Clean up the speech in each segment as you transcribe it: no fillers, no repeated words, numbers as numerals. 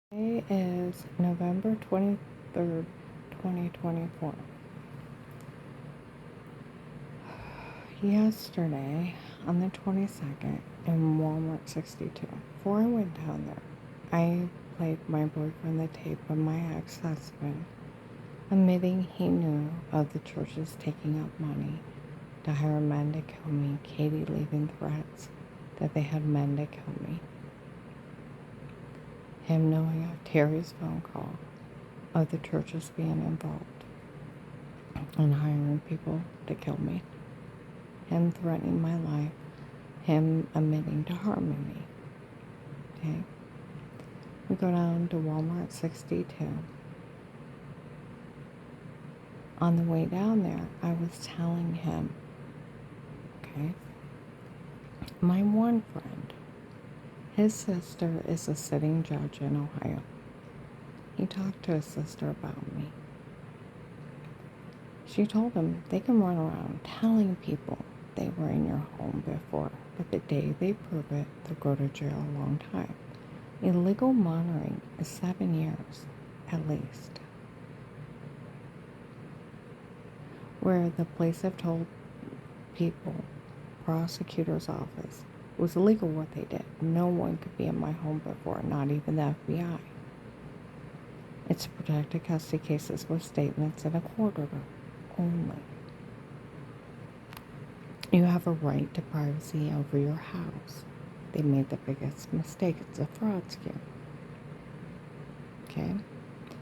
Today is November 23rd, 2024. Yesterday, on the 22nd, in Walmart 62, before I went down there, I played my boyfriend the tape of my ex-husband admitting he knew of the churches taking up money to hire men to kill me, Katie leaving threats that they had men to kill me, him knowing of Terry's phone call of the churches being involved and hiring people to kill me, him threatening my life, him admitting to harming me. Okay? We go down to Walmart 62. On the way down there, I was telling him, okay, my one friend, his sister is a sitting judge in Ohio. He talked to his sister about me. She told him they can run around telling people they were in your home before, but the day they prove it, they'll go to jail a long time. Illegal monitoring is 7 years, at least. Where the police have told people, prosecutor's office, it was illegal what they did. No one could be in my home before, not even the FBI. It's protected custody cases with statements and a court order only. You have a right to privacy over your house. They made the biggest mistake. It's a fraud scheme. Okay?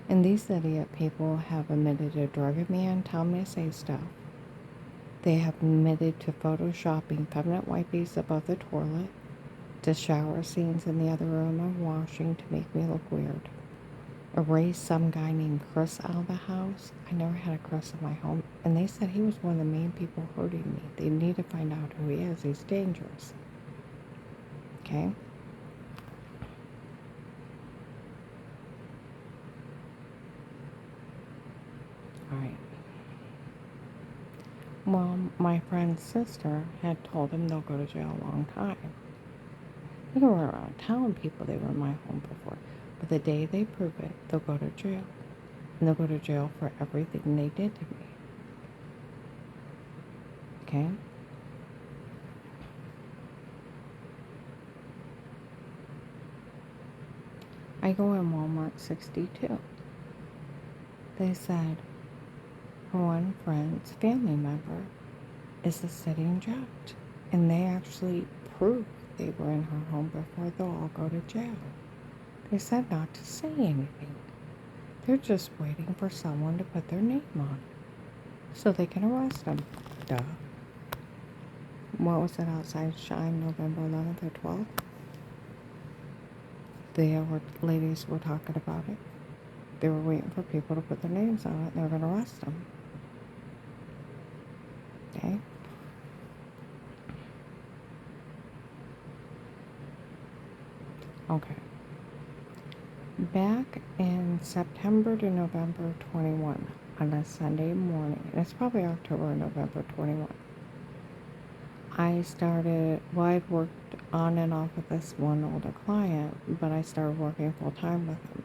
And these idiot people have admitted to drugging me and telling me to say stuff. They have admitted to photoshopping feminine wipes above the toilet, to shower scenes in the other room and washing to make me look weird. Erase some guy named Chris out of the house. I never had a Chris in my home. And they said he was one of the main people hurting me. They need to find out who he is. He's dangerous. Okay? Alright. Well, my friend's sister had told him they'll go to jail a long time. They go around telling people they were in my home before. But the day they prove it, they'll go to jail. And they'll go to jail for everything they did to me. Okay? I go in Walmart 62. They said her one friend's family member is a sitting judge. And they actually proved they were in her home before they'll all go to jail. They said not to say anything. They're just waiting for someone to put their name on so they can arrest them. Duh. What was it outside Shine November 11th or 12th? The ladies were talking about it. They were waiting for people to put their names on it and they were going to arrest them. Okay? Okay. Back in September to November 21, on a Sunday morning, and it's probably October or November 21, I'd worked on and off with this one older client, but I started working full time with him.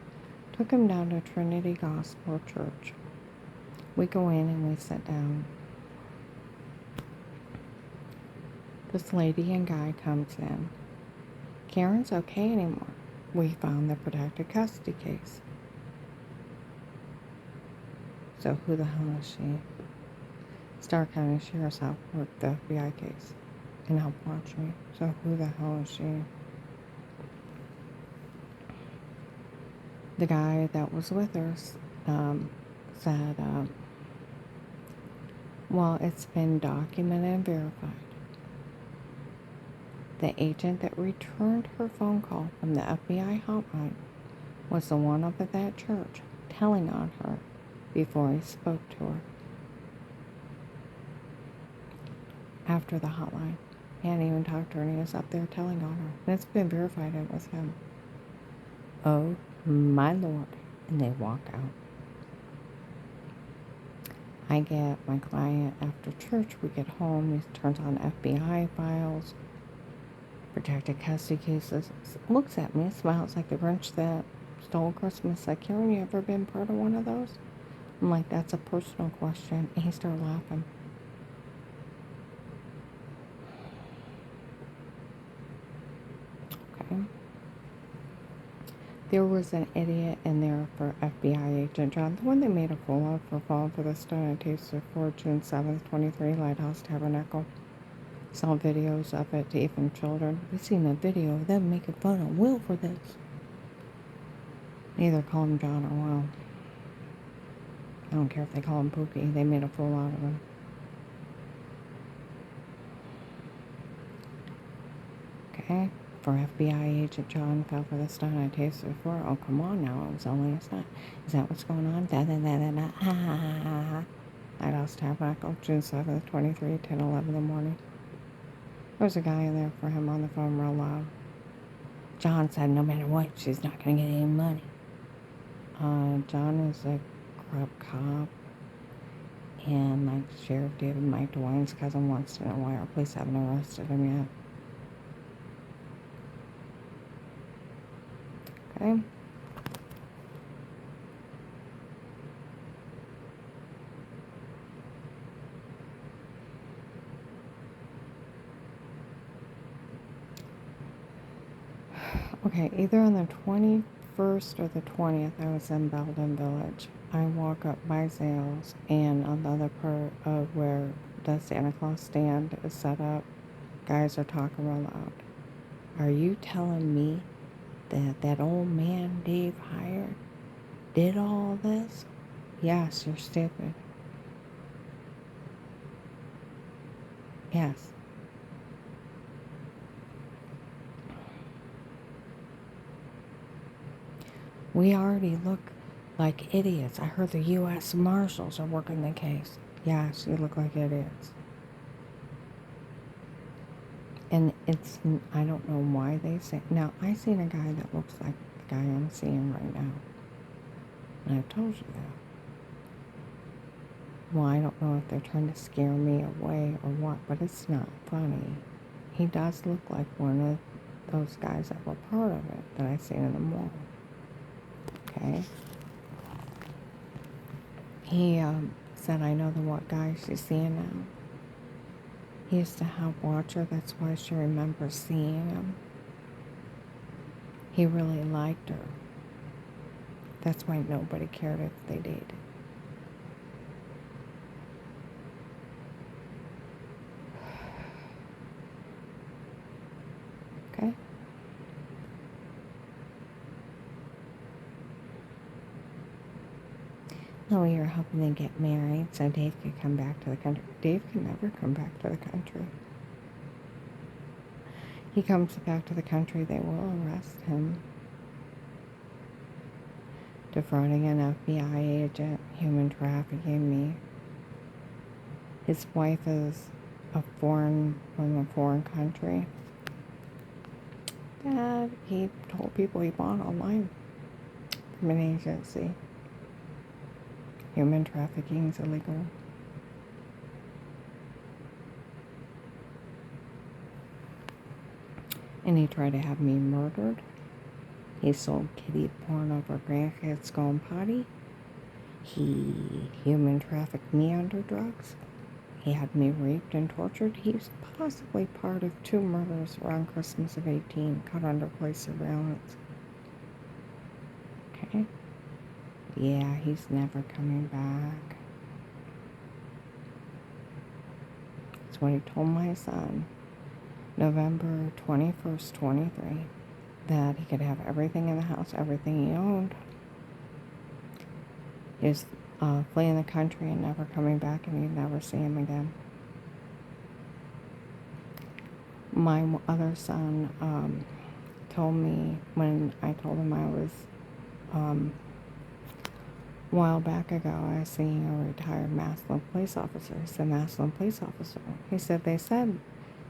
Took him down to Trinity Gospel Church. We go in and we sit down. This lady and guy comes in. Karen's okay anymore. We found the protected custody case. So who the hell is she? Starr County Sheriff's Office worked the FBI case and helped watch me. So who the hell is she? The guy that was with her said, well, it's been documented and verified. The agent that returned her phone call from the FBI hotline was the one up at that church telling on her before he spoke to her. After the hotline, he hadn't even talked to her and he was up there telling on her. And it's been verified it was him. Oh my Lord. And they walk out. I get my client after church. We get home. He turns on FBI files. Protected custody cases, looks at me, smiles like the Grinch that stole Christmas. Like, Karen, you ever been part of one of those? I'm like, that's a personal question. And he started laughing. Okay. There was an idiot in there for FBI agent John, the one they made a fool of for falling for the stone at Taster for June 7th, 23, Lighthouse Tabernacle. Saw videos of it to even children. We seen a video of them making fun of Will for this. Either call him John or Will. I don't care if they call him Pookie. They made a fool out of him. Okay. For FBI agent John fell for the stunt I tasted before. Oh, come on now. It was only a stunt. Is that what's going on? Lighthouse Tabernacle, June 7th, 23, 10, 11 in the morning. There was a guy in there for him on the phone real loud. John said no matter what, she's not going to get any money. John is a corrupt cop. And like Sheriff David Mike DeWine's cousin wants to know why our police haven't arrested him yet. Okay. Okay, either on the 21st or the 20th, I was in Belden Village. I walk up by Zales, and on the other part of where the Santa Claus stand is set up, guys are talking real loud. Are you telling me that that old man Dave hired did all this? Yes, you're stupid. Yes. We already look like idiots. I heard the U.S. Marshals are working the case. Yes, you look like idiots. And it's, I don't know why they say, now I seen a guy that looks like the guy I'm seeing right now. And I've told you that. Well, I don't know if they're trying to scare me away or what, but it's not funny. He does look like one of those guys that were part of it that I seen in the mall. Okay. He said, I know the what guy she's seeing now. He used to help watch her. That's why she remembers seeing him. He really liked her. That's why nobody cared if they dated. Okay? No, we were hoping to get married so Dave could come back to the country. Dave can never come back to the country. He comes back to the country, they will arrest him. Defrauding an FBI agent, human trafficking me. His wife is from a foreign country. Dad, he told people he bought online from an agency. Human trafficking is illegal. And he tried to have me murdered. He sold kiddie porn over grandkids going potty. He human trafficked me under drugs. He had me raped and tortured. He's possibly part of 2 murders around Christmas of 18, caught under police surveillance. Okay? Yeah, he's never coming back. That's what he told my son, November 21st, 23, that he could have everything in the house, everything he owned. He was fleeing the country and never coming back, and he'd never see him again. My other son told me when I told him I was, a while back ago, I was seeing a retired Massillon police officer. He said, Massillon police officer. He said, they said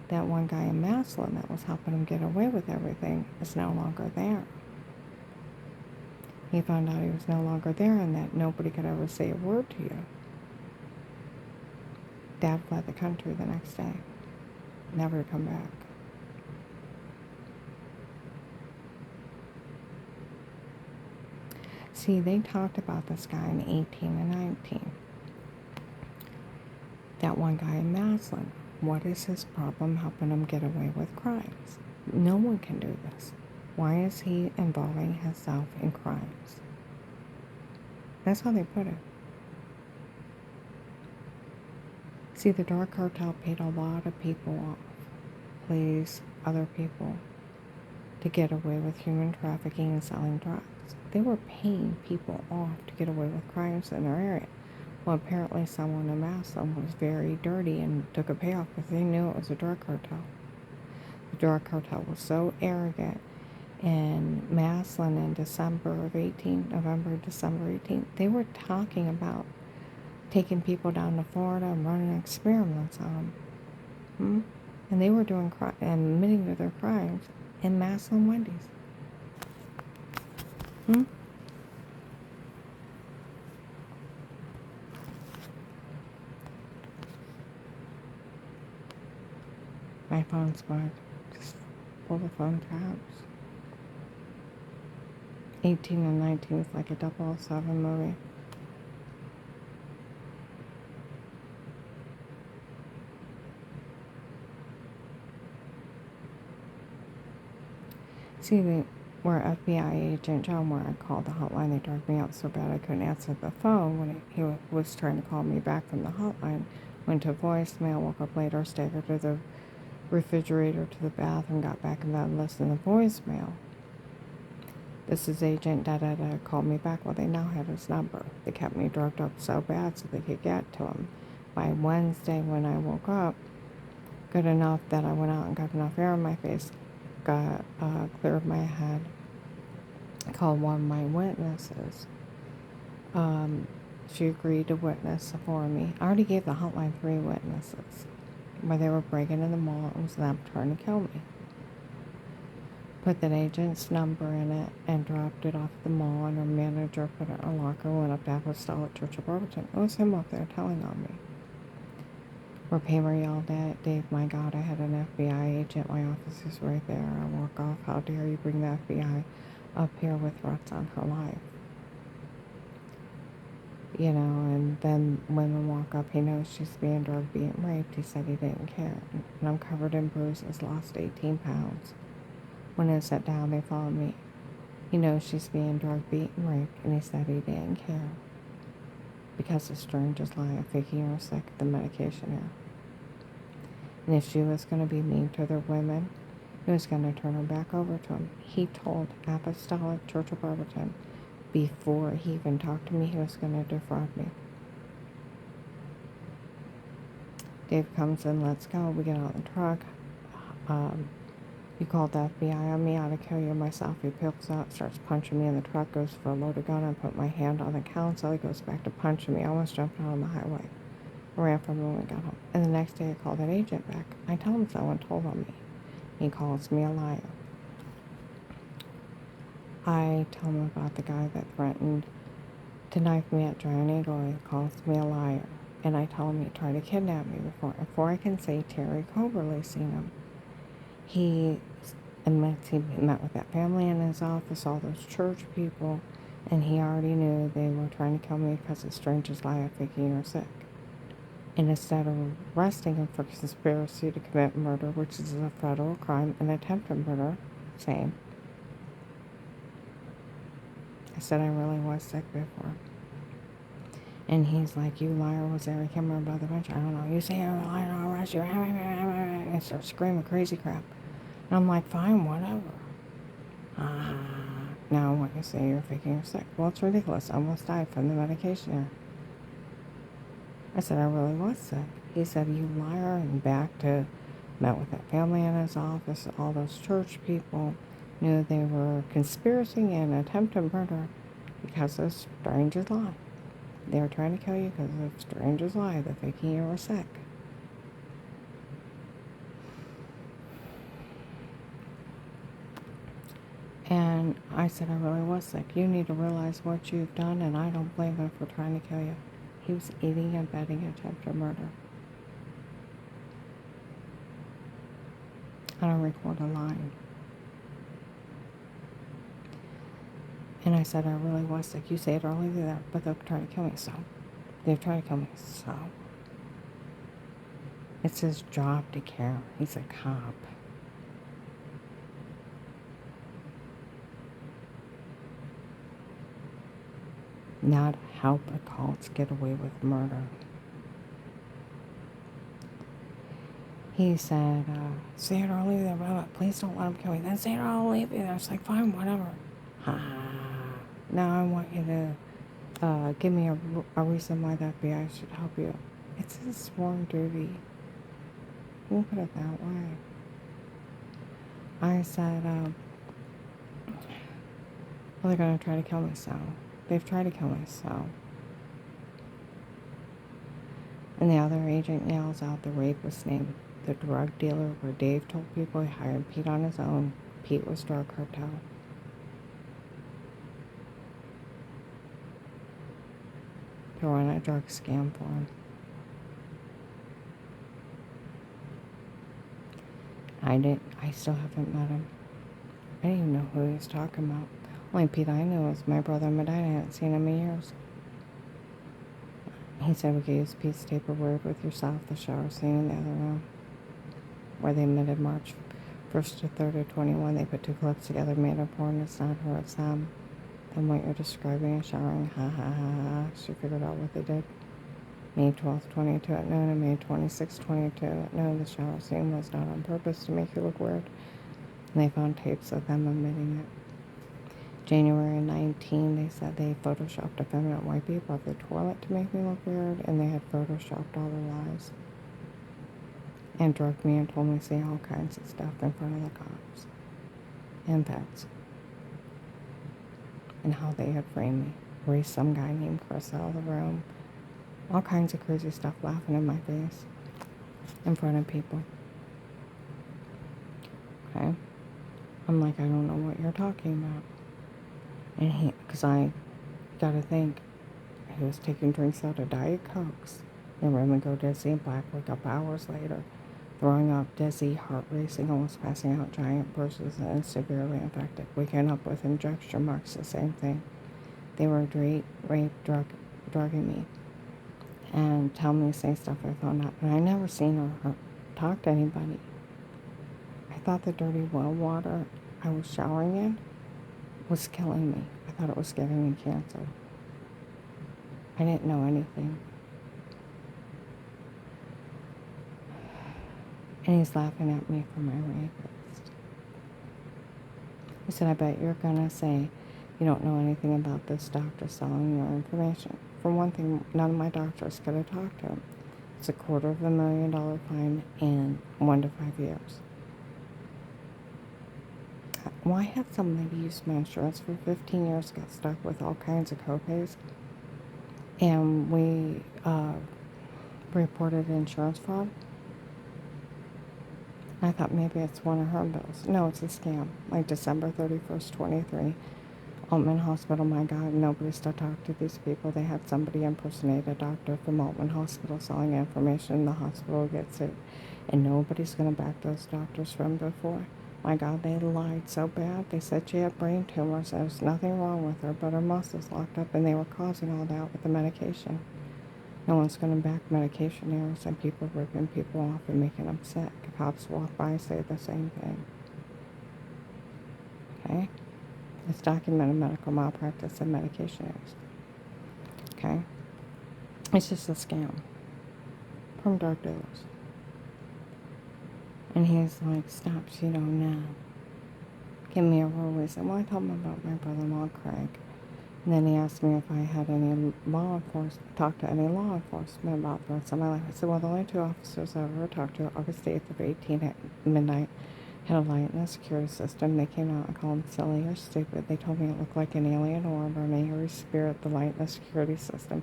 that one guy in Massillon that was helping him get away with everything is no longer there. He found out he was no longer there and that nobody could ever say a word to you. Dad fled the country the next day, never to come back. See, they talked about this guy in 18 and 19. That one guy in Maslin. What is his problem helping him get away with crimes? No one can do this. Why is he involving himself in crimes? That's how they put it. See, the drug cartel paid a lot of people off, please, other people, to get away with human trafficking and selling drugs. They were paying people off to get away with crimes in their area. Well, apparently someone in Maslin was very dirty and took a payoff because they knew it was a drug cartel. The drug cartel was so arrogant. In Maslin in November, December 18th, they were talking about taking people down to Florida and running experiments on them. And they were doing and admitting to their crimes in Maslin Wendy's. My phone's bugged. Just pull the phone tabs. 18 and 19 is like a 007 movie. See, they were FBI agent John, where I called the hotline. They drugged me out so bad I couldn't answer the phone when he was trying to call me back from the hotline. Went to voicemail, woke up later, staggered to the refrigerator, to the bathroom, got back in bed and listened to the voicemail. This is agent da-da-da called me back. Well, they now had his number. They kept me drugged up so bad so they could get to him. By Wednesday, when I woke up, good enough that I went out and got enough air in my face, got cleared my head, called one of my witnesses. She agreed to witness for me. I already gave the hotline 3 witnesses, where they were breaking in the mall and was them trying to kill me. Put that agent's number in it and dropped it off at the mall, and her manager put it in her locker and went up to Apostolic Church of Bremerton. It was him up there telling on me. Where Paymer yelled at Dave, my God, I had an FBI agent. My office is right there. I walk off. How dare you bring the FBI up here with threats on her life? You know, and then women walk up. He knows she's being drugged, being raped. He said he didn't care. And I'm covered in bruises, lost 18 pounds. When I sat down, they followed me. He knows she's being drugged, beaten, raped, and he said he didn't care. Because the strangers lie of faking her sick, the medication here. And if she was going to be mean to their women, he was going to turn her back over to him. He told Apostolic Church of Bremerton before he even talked to me, he was going to defraud me. Dave comes in, let's go. We get out of the truck. You called the FBI on me, I ought to kill you myself. He pulls out, starts punching me in the truck, goes for a loaded gun. I put my hand on the console. He goes back to punching me. I almost jumped out on the highway. I ran from him and got home. And the next day I called that agent back. I tell him someone told on me. He calls me a liar. I tell him about the guy that threatened to knife me at Giant Eagle. He calls me a liar. And I tell him he tried to kidnap me before I can say Terry Coberly seen him. He admits he met with that family in his office, all those church people, and he already knew they were trying to kill me because the strangers lie of faking you're sick. And instead of arresting him for conspiracy to commit murder, which is a federal crime, and attempted murder, same. I said I really was sick before. And he's like, you liar, was there? He came around by the bench. I don't know. You say you're a liar, I'll arrest you. And starts screaming crazy crap. And I'm like, fine, whatever. Now what you say, you're faking you're sick. Well, it's ridiculous. I almost died from the medication here. I said, I really was sick. He said, you liar, and met with that family in his office. All those church people knew they were conspiracy and attempted murder because of strangers lie. They were trying to kill you because of strangers lie. They're thinking you were sick. And I said, I really was sick. You need to realize what you've done, and I don't blame him for trying to kill you. He was aiding and abetting attempted murder. I don't record a line. And I said, I really was sick. You say it earlier, but they'll try to kill me, so. They've tried to kill me, so. It's his job to care. He's a cop. Not help adults get away with murder. He said, say it or I'll leave you there, blah, blah. Please don't let him kill me. Then say it or I'll leave you there. It's like, fine, whatever. Now I want you to give me a reason why the FBI should help you. It's his sworn duty. You can put it that way. I said, well, they're going to try to kill me, so. They've tried to kill me, so. And the other agent yells out the rapist name. The drug dealer where Dave told people he hired Pete on his own. Pete was drug cartel. They run a drug scam for him. I still haven't met him. I didn't even know who he was talking about. Only Pete I knew was my brother Medina. I hadn't seen him in years. He said we could use a piece of paper word with yourself, the shower scene in the other room. Where they admitted March 1st to 3rd of 21. They put two clips together, made a porn. It's not her, it's them. Then what you're describing is showering. Ha ha ha ha. She figured out what they did. May 12th, 22 at noon, and May 26th, 22 at noon. The shower scene was not on purpose to make you look weird. And they found tapes of them admitting it. January 19, they said they photoshopped a feminine wipey above the toilet to make me look weird, and they had photoshopped all the lies. And drugged me and told me to say all kinds of stuff in front of the cops. And vets. And how they had framed me. Raised some guy named Chris out of the room. All kinds of crazy stuff laughing in my face. In front of people. Okay? I'm like, I don't know what you're talking about. And because I gotta think, he was taking drinks out of Diet Cokes. And women go dizzy and black, wake up hours later. Throwing up, dizzy, heart racing, almost passing out, giant bruises, and severely infected. Waking up with injection marks, the same thing. They were drugging me. And telling me to say stuff I found out. And I never seen her talk to anybody. I thought the dirty well water I was showering in was killing me. I thought it was giving me cancer. I didn't know anything. And he's laughing at me for my rapist. He said, I bet you're going to say you don't know anything about this doctor selling your information. For one thing, none of my doctors could have talked to him. It's a $250,000 fine in 1 to 5 years. Why had somebody used my insurance for 15 years, got stuck with all kinds of copays, and we reported insurance fraud? I thought maybe it's one of her bills. No, it's a scam. Like December 31st, 23. Altman Hospital, my God, nobody's to talk to these people. They had somebody impersonate a doctor from Altman Hospital selling information. The hospital gets it. And nobody's going to back those doctors from before. My God, they lied so bad. They said she had brain tumors. There's nothing wrong with her, but her muscles locked up, and they were causing all that with the medication. No one's going to back medication errors and people ripping people off and making them sick. Cops walk by and say the same thing. Okay? It's documented medical malpractice and medication errors. Okay? It's just a scam from drug dealers. And he's like, stop, now. Give me a real reason. Well, I told him about my brother-in-law, Craig. And then he asked me if I had any talked to any law enforcement about threats in my life. I said, well, the only two officers I ever talked to, August 8th of 18 at midnight, had a light in the security system. They came out and called him silly or stupid. They told me it looked like an alien orb or an angry spirit, the light in the security system.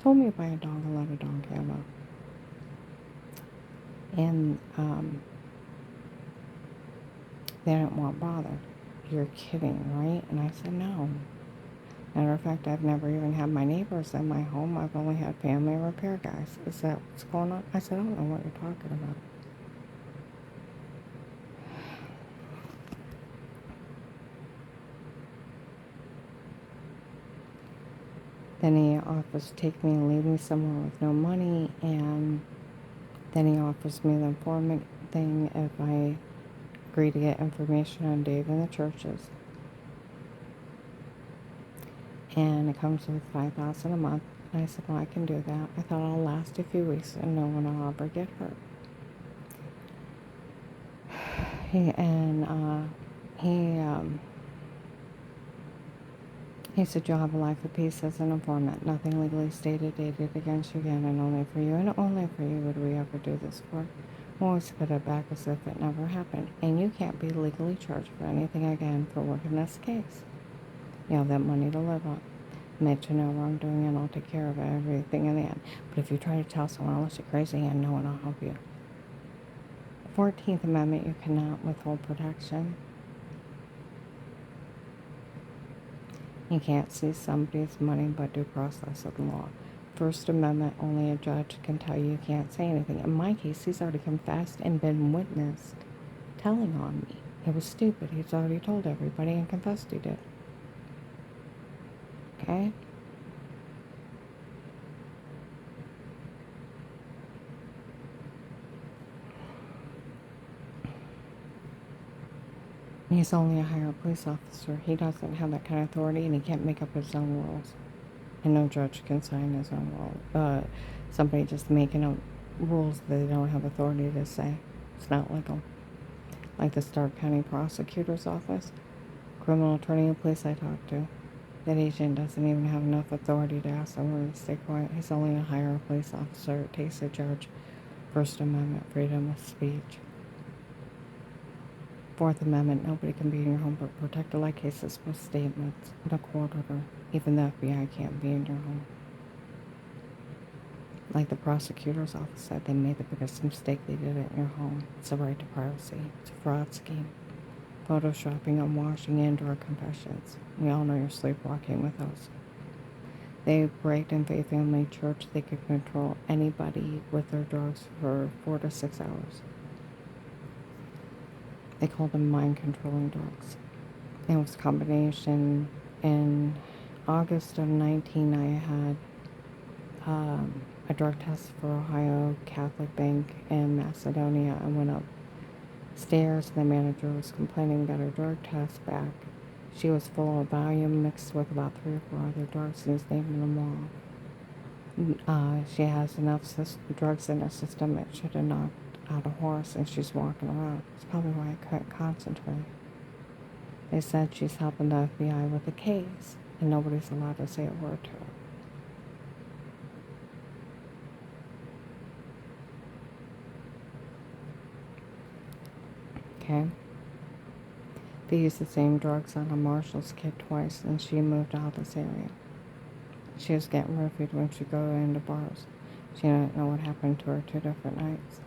Told me to buy a dog and let a dog have up. And they didn't want bothered. You're kidding, right? And I said, no. Matter of fact, I've never even had my neighbors in my home. I've only had family repair guys. Is that what's going on? I said, I don't know what you're talking about. Then he offers to take me and leave me somewhere with no money, and then he offers me the informant thing if I agree to get information on Dave and the churches. And it comes with $5,000 a month. And I said, well, I can do that. I thought I'll last a few weeks and no one will ever get hurt. He said, you'll have a life of peace as an informant. Nothing legally stated, dated against you again, and only for you, and only for you would we ever do this for. We'll always put it back as if it never happened. And you can't be legally charged for anything again for working this case. You have that money to live on. Admit to no wrongdoing, and I'll take care of everything in the end. But if you try to tell someone else you're crazy, and no one will help you. 14th Amendment, you cannot withhold protection. You can't seize somebody's money but due process of the law. First Amendment, only a judge can tell you can't say anything. In my case, he's already confessed and been witnessed telling on me. It was stupid. He's already told everybody and confessed he did. Okay? He's only a higher police officer. He doesn't have that kind of authority, and he can't make up his own rules. And no judge can sign his own rule. Somebody just making up rules that they don't have authority to say. It's not legal. Like the Stark County Prosecutor's Office, criminal attorney and police I talked to. That agent doesn't even have enough authority to ask someone to stay quiet. He's only a higher police officer. It takes a judge. First Amendment, freedom of speech. Fourth Amendment, nobody can be in your home but protected like cases with statements and a court order. Even the FBI can't be in your home. Like the prosecutor's office said, they made the biggest mistake they did it in your home. It's the right to privacy. It's a fraud scheme. Photoshopping and washing indoor confessions. We all know you're sleepwalking with those. They bragged in Faith Family Church they could control anybody with their drugs for 4 to 6 hours. They called them mind-controlling drugs. It was a combination. In August of 19, I had a drug test for Ohio Catholic Bank in Macedonia. I went upstairs. The manager was complaining about her drug test back. She was full of Valium mixed with about 3 or 4 other drugs, and he's naming them all. She has enough drugs in her system it should have knocked out a horse, and she's walking around. It's probably why I couldn't concentrate. They said she's helping the FBI with the case, and nobody's allowed to say a word to her. Okay? They used the same drugs on a Marshall's kid twice, and she moved out of this area. She was getting roofied when she'd go into bars. She didn't know what happened to her 2 different nights.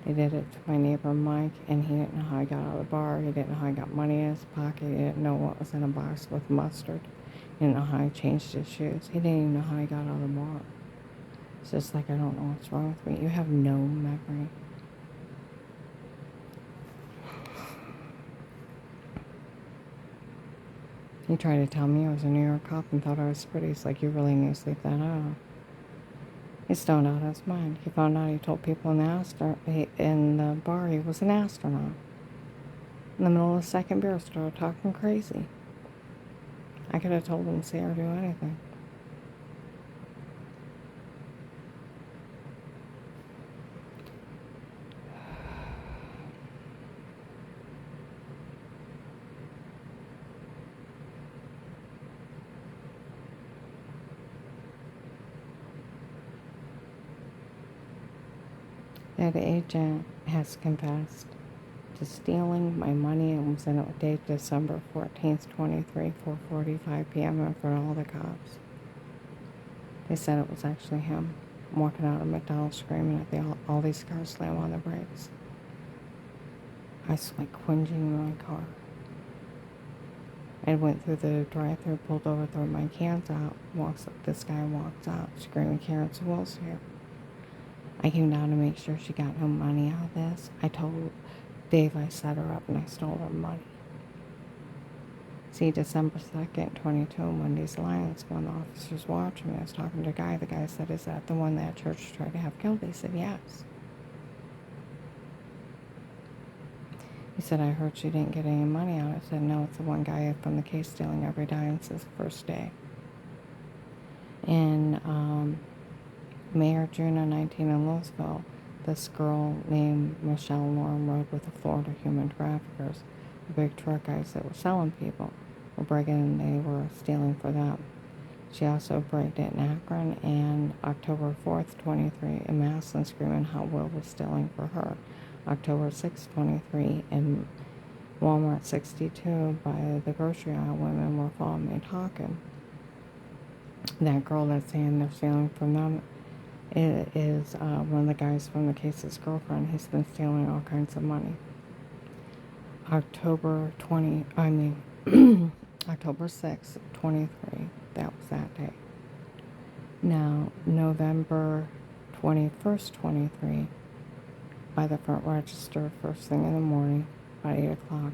They did it to my neighbor Mike, and he didn't know how he got out of the bar. He didn't know how he got money in his pocket. He didn't know what was in a box with mustard. He didn't know how he changed his shoes. He didn't even know how he got out of the bar. It's just like, I don't know what's wrong with me. You have no memory. He tried to tell me I was a New York cop and thought I was pretty. It's like, you really need to sleep that out. He's stoned out of his mind. He found out he told people in the bar he was an astronaut. In the middle of the second beer, started talking crazy. I could have told him to say or do anything. That agent has confessed to stealing my money and was in it date December 14th, 23, 4:45 p.m. in front of all the cops. They said it was actually him walking out of McDonald's screaming at all these cars slam on the brakes. I was like whinging in my car. I went through the drive-thru, pulled over, threw my cans out. This guy walks out screaming, Karen Sewell's here. I came down to make sure she got no money out of this. I told Dave I set her up and I stole her money. See, December 2nd, 22, Wendy's Alliance, one of the officers watching me. I was talking to a guy. The guy said, "Is that the one that church tried to have killed?" He said, "Yes." He said, "I heard she didn't get any money out." I said, "No, it's the one guy from the case stealing every dime since the first day." In May or June of 19 in Louisville, this girl named Michelle Norm rode with the Florida human traffickers, the big truck guys that were selling people, were breaking and they were stealing for them. She also braked it in Akron, and October 4th, 23, in Massillon, screaming Hot Wheel was stealing for her. October 6th, 23, in Walmart 62 by the grocery aisle, women were following me talking. That girl that's saying they're stealing from them is one of the guys from the case's girlfriend. He's been stealing all kinds of money. October 6th, 23, that was that day. Now, November 21st, 23, by the front register, first thing in the morning, by 8 o'clock,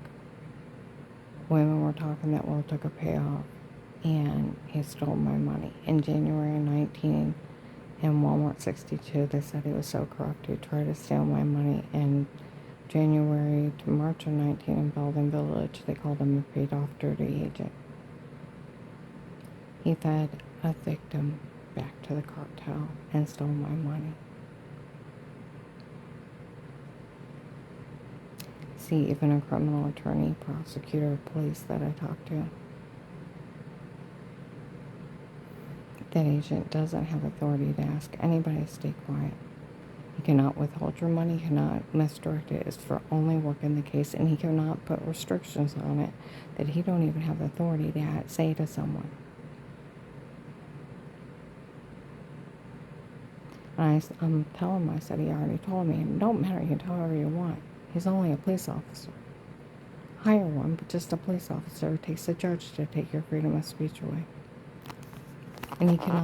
women were talking that Will took a payoff, and he stole my money. In January 19, in Walmart 62, they said he was so corrupt he tried to steal my money. In January to March of 19 in Belden Village, they called him a paid-off dirty agent. He fed a victim back to the cartel and stole my money. See, even a criminal attorney, prosecutor, police that I talked to, that agent doesn't have authority to ask anybody to stay quiet. He cannot withhold your money, cannot misdirect it. It's for only work in the case, and he cannot put restrictions on it that he don't even have the authority to say to someone. And I'm telling him, I said, he already told me, it don't matter, you can tell whoever you want. He's only a police officer. Hire one, but just a police officer. It takes a judge to take your freedom of speech away. And he cannot